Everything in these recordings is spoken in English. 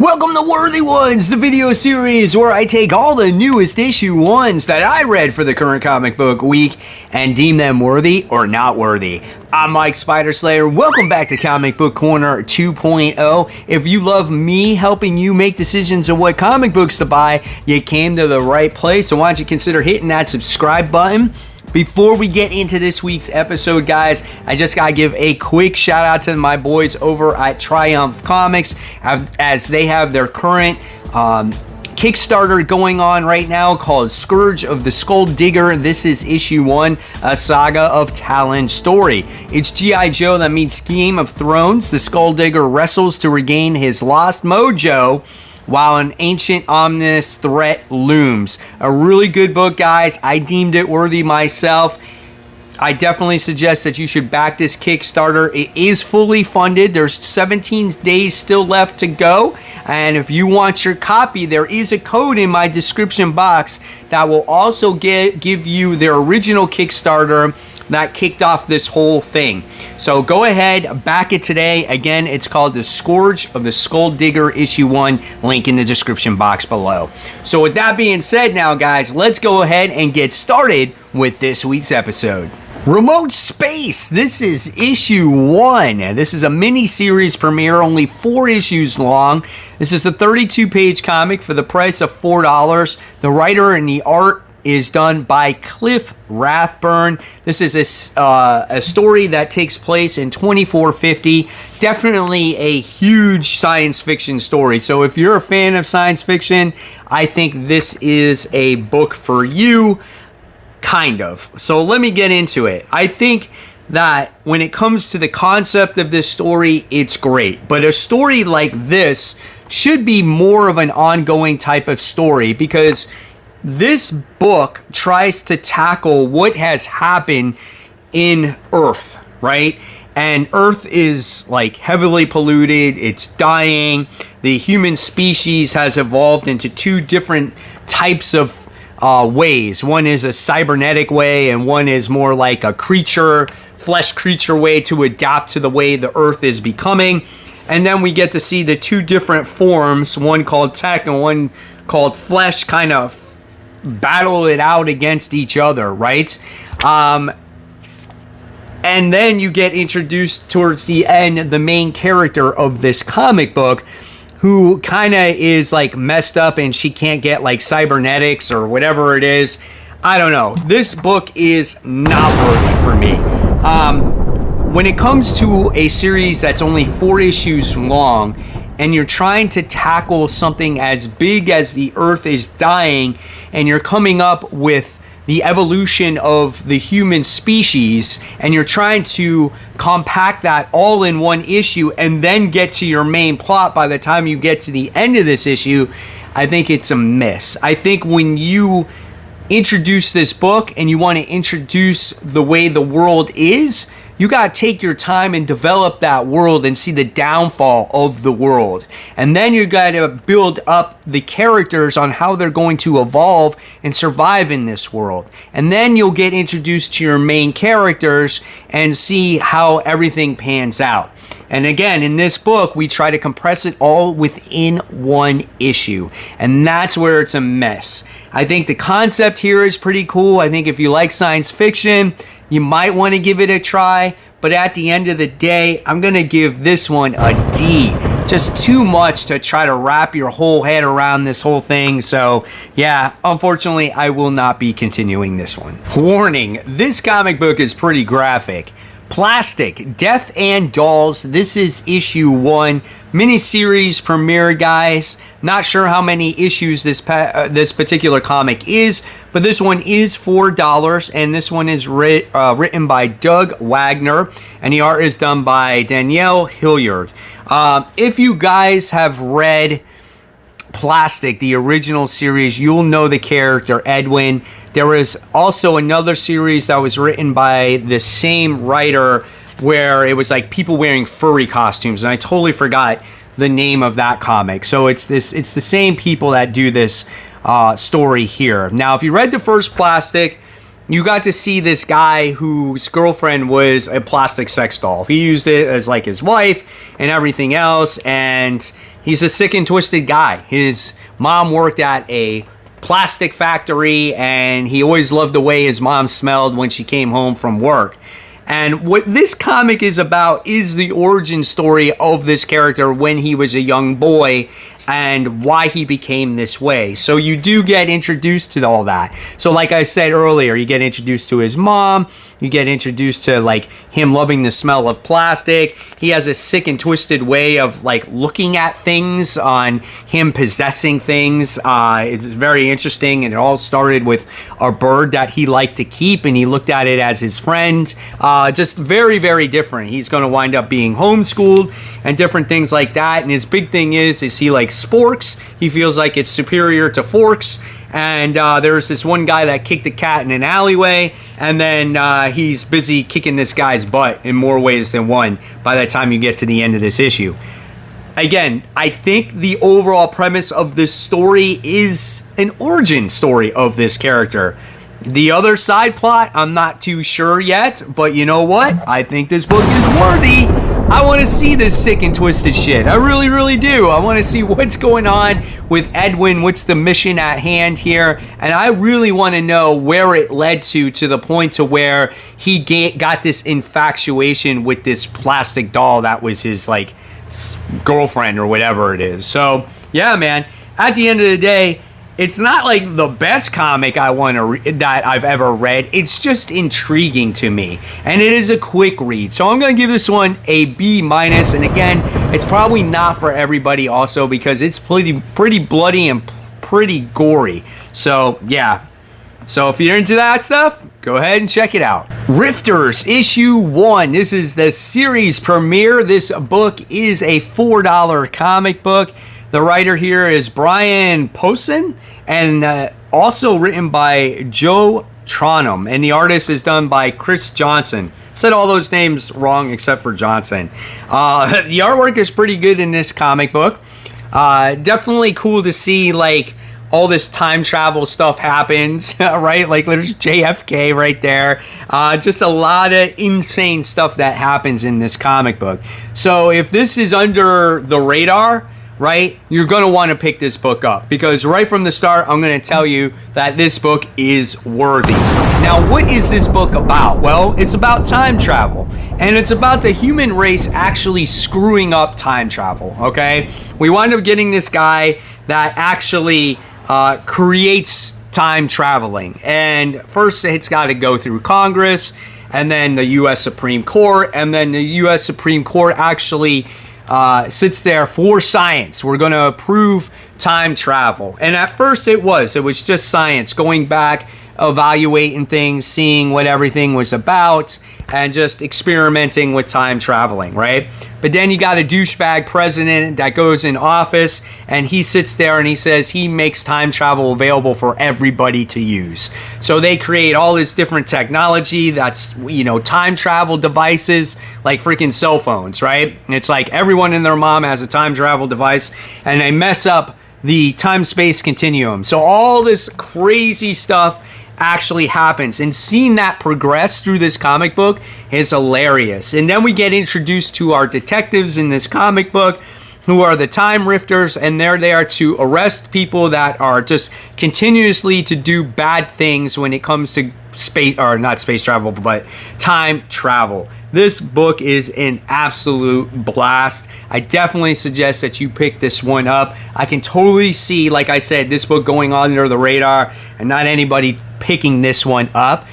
Welcome to Worthy Ones, the video series where I take all the newest issue ones that I read for the current comic book week and deem them worthy or not worthy. I'm Mike Spider Slayer. Welcome back to Comic Book Corner 2.0. If you love me helping you make decisions on what comic books to buy, you came to the right place. So why don't you consider hitting that subscribe button? Before we get into this week's episode, guys, I just gotta give a quick shout out to my boys over at Triumph Comics as they have their current Kickstarter going on right now called Scourge of the Skull Digger. This is issue 1, a saga of Talon story. It's G.I. Joe that meets Game of Thrones. The Skull Digger wrestles to regain his lost mojo while an ancient ominous threat looms. A really good book, guys. I deemed it worthy myself. I definitely suggest that you should back this Kickstarter. It is fully funded. There's 17 days still left to go. And if you want your copy, there is a code in my description box that will also give you their original Kickstarter that kicked off this whole thing. So go ahead, back it today. Again, it's called The Scourge of the Skull Digger issue 1, link in the description box below. So with that being said now, guys, let's go ahead and get started with this week's episode. Remote Space, this is issue 1. This is a mini-series premiere, only 4 issues long. This is a 32-page comic for the price of $4. The writer and the art is done by Cliff Rathburn. This is a story that takes place in 2450. Definitely a huge science fiction story. So if you're a fan of science fiction, I think this is a book for you, kind of. So let me get into it. I think that when it comes to the concept of this story, it's great. But a story like this should be more of an ongoing type of story, because this book tries to tackle what has happened in Earth, right? And Earth is like heavily polluted, it's dying. The human species has evolved into 2 different types of ways. One is a cybernetic way, and one is more like a flesh creature way to adapt to the way the Earth is becoming. And then we get to see the 2 different forms, one called tech and one called flesh, kind of battle it out against each other, right? And then you get introduced towards the end, the main character of this comic book, who kind of is like messed up and she can't get like cybernetics or whatever it is. I don't know. This book is not worthy for me. When it comes to a series that's only 4 issues long, and you're trying to tackle something as big as the Earth is dying, and you're coming up with the evolution of the human species, and you're trying to compact that all in one issue and then get to your main plot by the time you get to the end of this issue, I think it's a miss. I think when you introduce this book and you want to introduce the way the world is, you got to take your time and develop that world and see the downfall of the world. And then you got to build up the characters on how they're going to evolve and survive in this world. And then you'll get introduced to your main characters and see how everything pans out. And again, in this book, we try to compress it all within 1 issue. And that's where it's a mess. I think the concept here is pretty cool. I think if you like science fiction, you might want to give it a try. But at the end of the day, I'm going to give this one a D. Just too much to try to wrap your whole head around this whole thing. So yeah, unfortunately, I will not be continuing this one. Warning, this comic book is pretty graphic. Plastic, Death and Dolls. This is issue 1, miniseries premiere, guys. Not sure how many issues this particular comic is, but this one is $4, and this one is written by Doug Wagner, and the art is done by Danielle Hilliard. If you guys have read Plastic, the original series, you'll know the character Edwin. There is also another series that was written by the same writer where it was like people wearing furry costumes, and I totally forgot the name of that comic. So it's the same people that do this story here. Now, if you read the first Plastic, you got to see this guy whose girlfriend was a plastic sex doll. He used it as like his wife and everything else, and he's a sick and twisted guy. His mom worked at a plastic factory, and he always loved the way his mom smelled when she came home from work. And what this comic is about is the origin story of this character when he was a young boy and why he became this way. So you do get introduced to all that. So like I said earlier, you get introduced to his mom. You get introduced to like him loving the smell of plastic. He has a sick and twisted way of like looking at things, on him possessing things. It's very interesting, and it all started with a bird that he liked to keep, and he looked at it as his friend. Just very, very different. He's going to wind up being homeschooled and different things like that. And his big thing is he likes sporks. He feels like it's superior to forks. And there's this one guy that kicked a cat in an alleyway, and then he's busy kicking this guy's butt in more ways than one by the time you get to the end of this issue. Again, I think the overall premise of this story is an origin story of this character. The other side plot, I'm not too sure yet, but you know what? I think this book is worthy. I want to see this sick and twisted shit. I really, really do. I want to see what's going on with Edwin, what's the mission at hand here, and I really want to know where it led to the point to where he got this infatuation with this plastic doll that was his, like, girlfriend or whatever it is. So, yeah, man, at the end of the day, it's not like the best comic that I've ever read. It's just intriguing to me, and it is a quick read. So I'm going to give this one a B-. And again, it's probably not for everybody also because it's pretty bloody and pretty gory. So yeah. So if you're into that stuff, go ahead and check it out. Rifters issue 1. This is the series premiere. This book is a $4 comic book. The writer here is Brian Posehn, and also written by Joe Tronum, and the artist is done by Chris Johnson. Said all those names wrong except for Johnson. The artwork is pretty good in this comic book. Definitely cool to see like all this time travel stuff happens, right? Like there's JFK right there. Just a lot of insane stuff that happens in this comic book. So if this is under the radar, right, you're going to want to pick this book up because right from the start, I'm going to tell you that this book is worthy. Now, what is this book about? Well, it's about time travel, and it's about the human race actually screwing up time travel, okay? We wind up getting this guy that actually creates time traveling, and first it's got to go through Congress, and then the U.S. Supreme Court, and then the U.S. Supreme Court actually sits there for science. We're going to approve time travel. And at first it was just science, going back, evaluating things, seeing what everything was about, and just experimenting with time traveling, right? But then you got a douchebag president that goes in office, and he sits there and he says he makes time travel available for everybody to use. So they create all this different technology that's, you know, time travel devices like freaking cell phones, right? It's like everyone and their mom has a time travel device, and they mess up the time-space continuum. So all this crazy stuff actually happens, and seeing that progress through this comic book is hilarious. And then we get introduced to our detectives in this comic book, who are the time rifters, and they're there to arrest people that are just continuously to do bad things when it comes to space, or not space travel, but time travel. This book is an absolute blast. I definitely suggest that you pick this one up. I can totally see, like I said, this book going under the radar and not anybody picking this one up.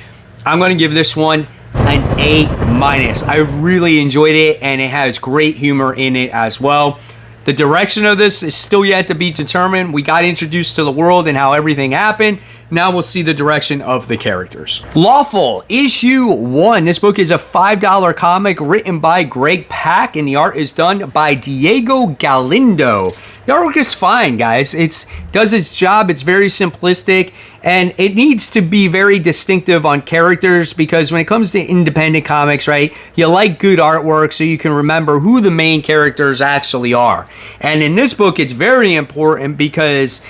I'm going to give this one an A-. I really enjoyed it, and it has great humor in it as well. The direction of this is still yet to be determined. We got introduced to the world and how everything happened. Now we'll see the direction of the characters. Lawful, issue 1. This book is a $5 comic written by Greg Pak, and the art is done by Diego Galindo. The artwork is fine, guys. It does its job. It's very simplistic, and it needs to be very distinctive on characters, because when it comes to independent comics, right, you like good artwork so you can remember who the main characters actually are. And in this book, it's very important because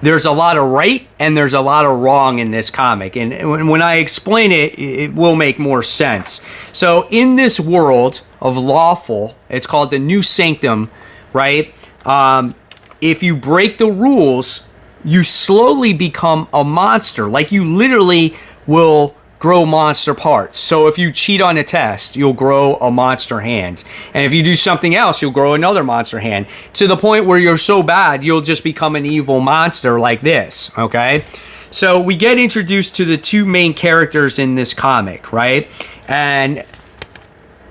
there's a lot of right and there's a lot of wrong in this comic. And when I explain it, it will make more sense. So in this world of Lawful, it's called the New Sanctum, right? if you break the rules, you slowly become a monster. Like, you literally will grow monster parts. So if you cheat on a test, you'll grow a monster hand. And if you do something else, you'll grow another monster hand. To the point where you're so bad, you'll just become an evil monster like this, okay? So we get introduced to the two main characters in this comic, right? And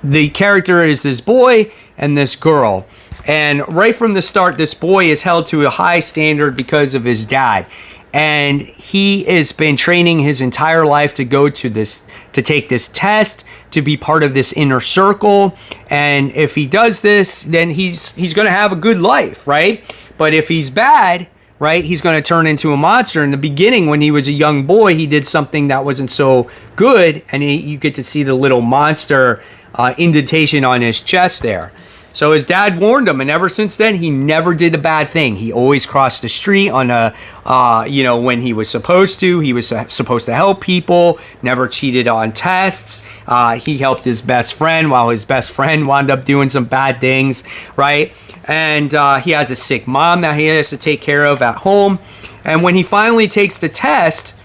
the character is this boy and this girl. And right from the start, this boy is held to a high standard because of his dad. And he has been training his entire life to go to this, to take this test, to be part of this inner circle. And if he does this, then he's going to have a good life, right? But if he's bad, right, he's going to turn into a monster. In the beginning, when he was a young boy, he did something that wasn't so good. And you get to see the little monster indentation on his chest there. So his dad warned him, and ever since then, he never did a bad thing. He always crossed the street on when he was supposed to. He was supposed to help people, never cheated on tests. He helped his best friend while his best friend wound up doing some bad things, right? And he has a sick mom that he has to take care of at home. And when he finally takes the test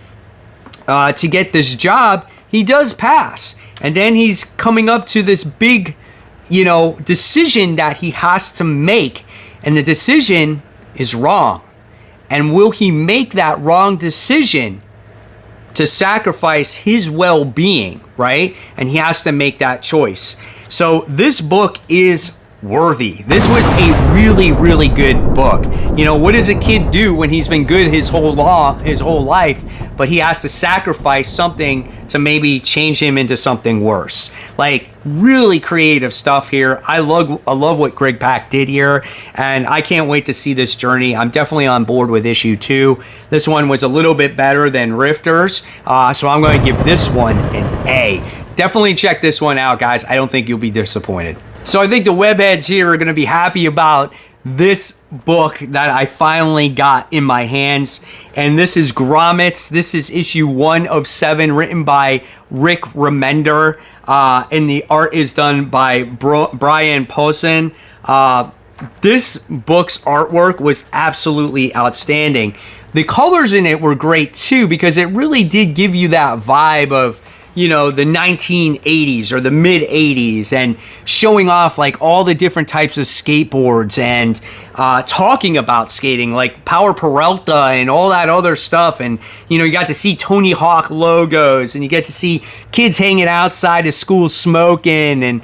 to get this job, he does pass. And then he's coming up to this big decision that he has to make, and the decision is wrong. And will he make that wrong decision to sacrifice his well-being, right? And he has to make that choice. So this book is worthy. This was a really, really good book. What does a kid do when he's been good his whole life, but he has to sacrifice something to maybe change him into something worse? Like, really creative stuff here. I love what Greg Pak did here, and I can't wait to see this journey. I'm definitely on board with issue 2. This one was a little bit better than Rifters, so I'm going to give this one an A. Definitely check this one out, guys. I don't think you'll be disappointed. So I think the webheads here are going to be happy about this book that I finally got in my hands. And this is Grommets. This is issue 1 of 7, written by Rick Remender. And the art is done by Brian Posehn. This book's artwork was absolutely outstanding. The colors in it were great too, because it really did give you that vibe of the 1980s or the mid 80s, and showing off like all the different types of skateboards, and talking about skating, like Power Peralta and all that other stuff. And you got to see Tony Hawk logos, and you get to see kids hanging outside of school smoking, and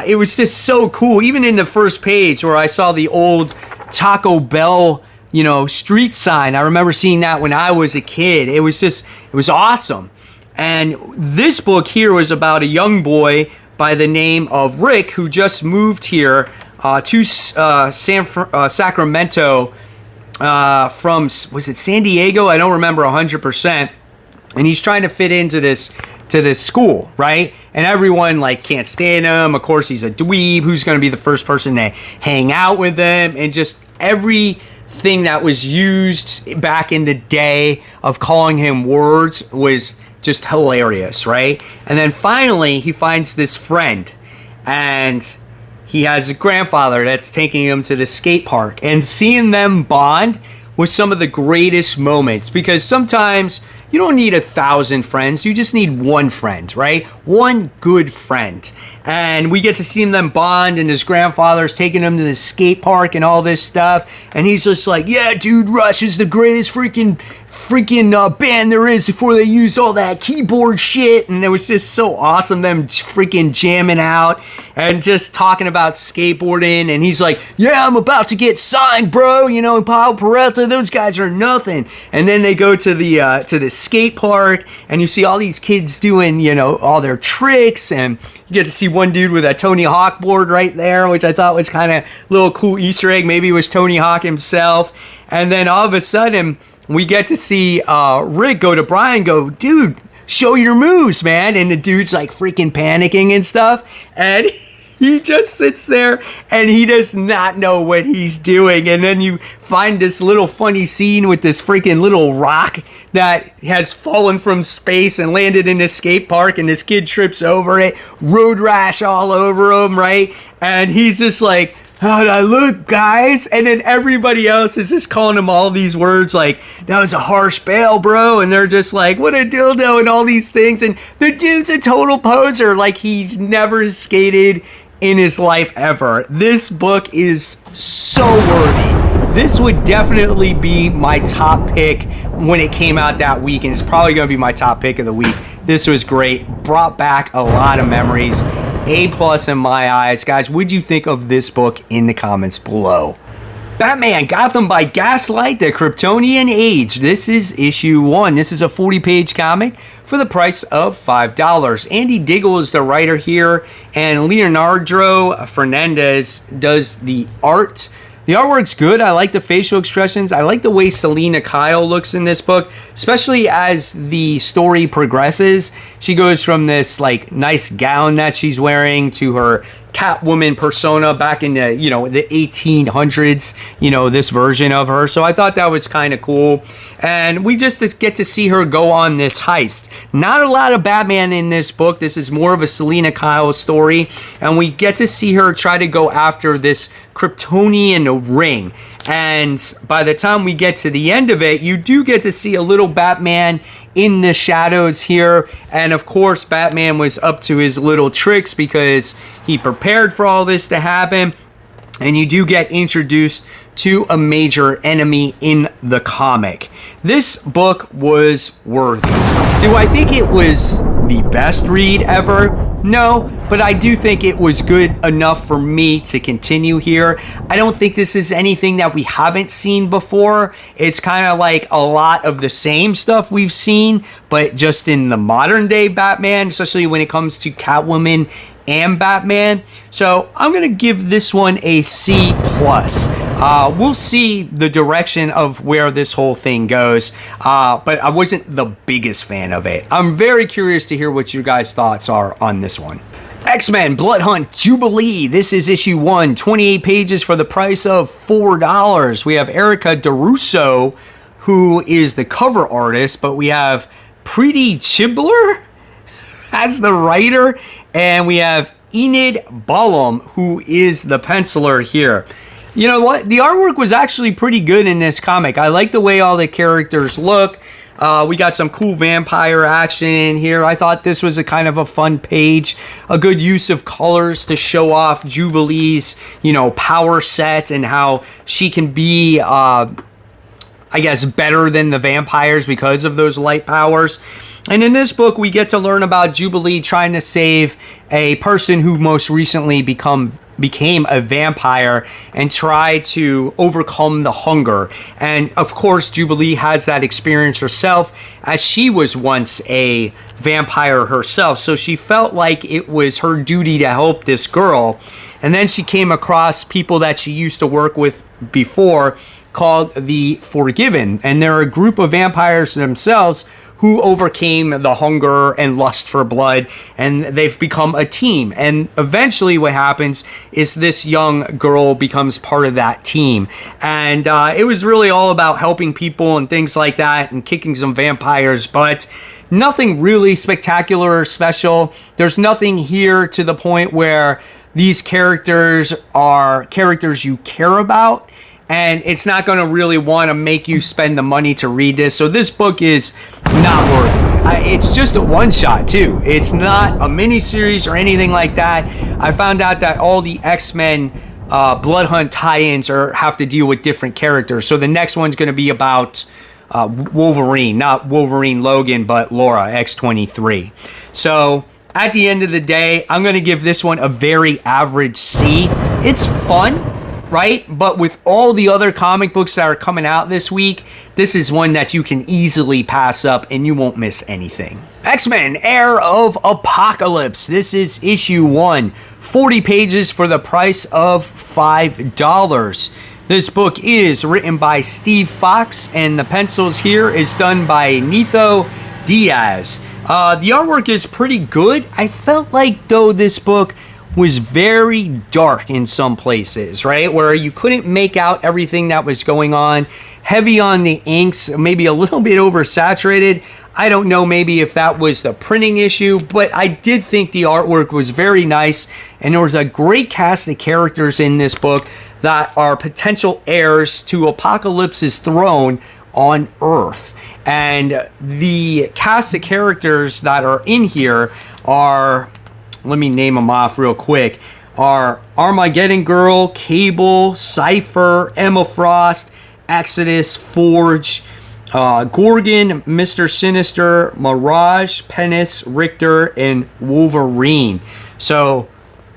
it was just so cool. Even in the first page where I saw the old Taco Bell street sign, I remember seeing that when I was a kid. It was awesome. And this book here was about a young boy by the name of Rick, who just moved here to Sacramento from, was it San Diego? I don't remember 100%. And he's trying to fit into this school, right? And everyone can't stand him. Of course, he's a dweeb. Who's going to be the first person to hang out with him? And just everything that was used back in the day of calling him words was just hilarious, right? And then finally he finds this friend, and he has a grandfather that's taking him to the skate park, and seeing them bond was some of the greatest moments, because sometimes you don't need 1,000 friends, you just need one friend, right? One good friend. And we get to see them bond, and his grandfather's taking him to the skate park and all this stuff, and he's just like, yeah, dude, Rush is the greatest freaking band there is before they used all that keyboard shit. And it was just so awesome, them freaking jamming out and just talking about skateboarding. And he's like, yeah, I'm about to get signed, bro, Paul Peralta, those guys are nothing. And then they go to the skate park, and you see all these kids doing all their tricks, and you get to see one dude with a Tony Hawk board right there, which I thought was kind of a little cool Easter egg. Maybe it was Tony Hawk himself. And then all of a sudden, we get to see Rick go to Brian, go, dude, show your moves, man. And the dude's like freaking panicking and stuff. And he just sits there and he does not know what he's doing. And then you find this little funny scene with this freaking little rock that has fallen from space and landed in this skate park, and this kid trips over it, road rash all over him, right? And he's just like how'd I look, guys? And then everybody else is just calling him all these words like, that was a harsh bail, bro. And they're just like, what a dildo, and all these things. And the dude's a total poser. Like, he's never skated in his life ever. This book is so worthy. This would definitely be my top pick when it came out that week, and it's probably going to be my top pick of the week. This was great. Brought back a lot of memories. A+ in my eyes. Guys, what'd you think of this book in the comments below? Batman Gotham by Gaslight, the Kryptonian Age. This is issue 1. This is a 40-page comic for the price of $5. Andy Diggle is the writer here, and Leonardo Fernandez does the art. The artwork's good. I like the facial expressions. I like the way Selina Kyle looks in this book, especially as the story progresses. She goes from this like nice gown that she's wearing to her Catwoman persona back in the, the 1800s, this version of her. So I thought that was kind of cool. And we just get to see her go on this heist. Not a lot of Batman in this book. This is more of a Selina Kyle story. And we get to see her try to go after this Kryptonian ring. And by the time we get to the end of it, you do get to see a little Batman in the shadows here. And of course, Batman was up to his little tricks because he prepared for all this to happen. And you do get introduced to a major enemy in the comic. This book was worthy. Do I think it was the best read ever? No, but I do think it was good enough for me to continue here. I don't think this is anything that we haven't seen before. It's kind of like a lot of the same stuff we've seen, but just in the modern day Batman, especially when it comes to Catwoman and Batman. So I'm going to give this one a C+. We'll see the direction of where this whole thing goes, but I wasn't the biggest fan of it. I'm very curious to hear what your guys' thoughts are on this one. X-Men Blood Hunt Jubilee. This is issue 1, 28 pages for the price of $4. We have Erica DeRusso, who is the cover artist, but we have Preeti Chibler as the writer, and we have Enid Ballum, who is the penciler here. You know what? The artwork was actually pretty good in this comic. I like the way all the characters look. We got some cool vampire action in here. I thought this was a kind of a fun page. A good use of colors to show off Jubilee's, power set and how she can be, I guess, better than the vampires because of those light powers. And in this book, we get to learn about Jubilee trying to save a person who most recently became a vampire and try to overcome the hunger. And of course, Jubilee has that experience herself as she was once a vampire herself. So she felt like it was her duty to help this girl. And then she came across people that she used to work with before called the Forgiven. And they're a group of vampires themselves who overcame the hunger and lust for blood, and they've become a team. And eventually what happens is this young girl becomes part of that team. And it was really all about helping people and things like that and kicking some vampires, but nothing really spectacular or special. There's nothing here to the point where these characters are characters you care about, and it's not going to really want to make you spend the money to read this. So this book is not worth it. It's just a one-shot, too. It's not a mini-series or anything like that. I found out that all the X-Men Blood Hunt tie-ins have to deal with different characters. So the next one's going to be about Wolverine. Not Wolverine Logan, but Laura, X-23. So at the end of the day, I'm going to give this one a very average C. It's fun, right? But with all the other comic books that are coming out this week, this is one that you can easily pass up and you won't miss anything. X-Men Heir of Apocalypse. This is issue 1, 40 pages for the price of $5. This book is written by Steve Fox, and the pencils here is done by Nitho Diaz. The artwork is pretty good. I felt like, though, this book was very dark in some places, right? Where you couldn't make out everything that was going on. Heavy on the inks, maybe a little bit oversaturated. I don't know maybe if that was the printing issue, but I did think the artwork was very nice, and there was a great cast of characters in this book that are potential heirs to Apocalypse's throne on Earth. And the cast of characters that are in here are, let me name them off real quick, are Armageddon Girl, Cable, Cypher, Emma Frost, Exodus, Forge, Gorgon, Mr. Sinister, Mirage, Penis, Richter, and Wolverine. So,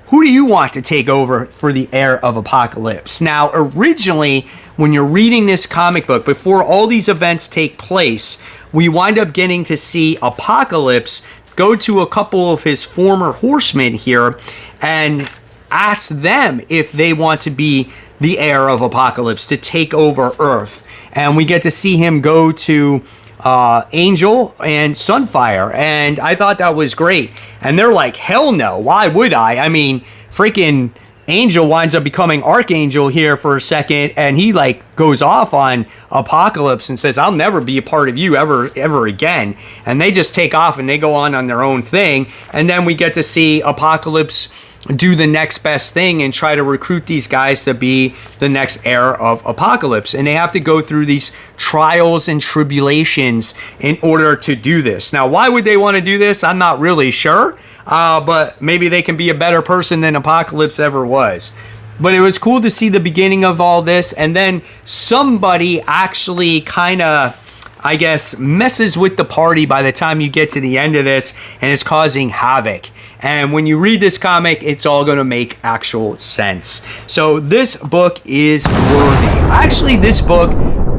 who do you want to take over for the heir of Apocalypse? Now, originally, when you're reading this comic book, before all these events take place, we wind up getting to see Apocalypse go to a couple of his former horsemen here and ask them if they want to be the heir of Apocalypse to take over Earth. And we get to see him go to Angel and Sunfire, and I thought that was great. And they're like, hell no, why would I? I mean, freaking Angel winds up becoming Archangel here for a second, and he like goes off on Apocalypse and says, I'll never be a part of you ever again. And they just take off and they go on their own thing. And then we get to see Apocalypse do the next best thing and try to recruit these guys to be the next heir of Apocalypse. And they have to go through these trials and tribulations in order to do this. Now, why would they want to do this? I'm not really sure. But maybe they can be a better person than Apocalypse ever was. But it was cool to see the beginning of all this. And then somebody actually kind of, I guess, messes with the party by the time you get to the end of this, and it's causing havoc. And when you read this comic, it's all going to make actual sense. So this book is worthy. Actually, this book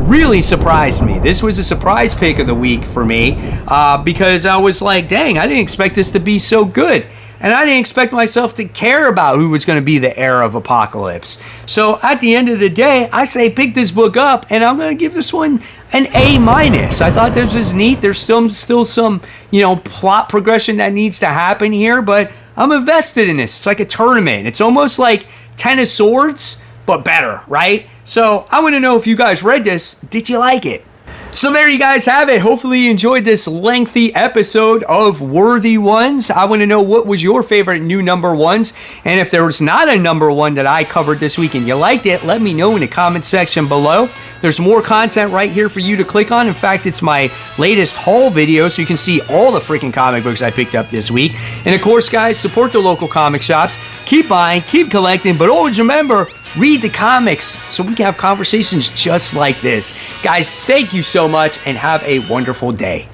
really surprised me. This was a surprise pick of the week for me because I was like, dang, I didn't expect this to be so good. And I didn't expect myself to care about who was going to be the heir of Apocalypse. So at the end of the day, I say pick this book up, and I'm going to give this one an A-. I thought this was neat. There's still some, plot progression that needs to happen here, but I'm invested in this. It's like a tournament. It's almost like Ten of Swords, but better, right? So I want to know if you guys read this. Did you like it? So there you guys have it. Hopefully you enjoyed this lengthy episode of Worthy Ones. I want to know what was your favorite new number ones. And if there was not a number one that I covered this week and you liked it, let me know in the comment section below. There's more content right here for you to click on. In fact, it's my latest haul video, so you can see all the freaking comic books I picked up this week. And of course, guys, support the local comic shops. Keep buying, keep collecting, but always remember, read the comics so we can have conversations just like this. Guys, thank you so much and have a wonderful day.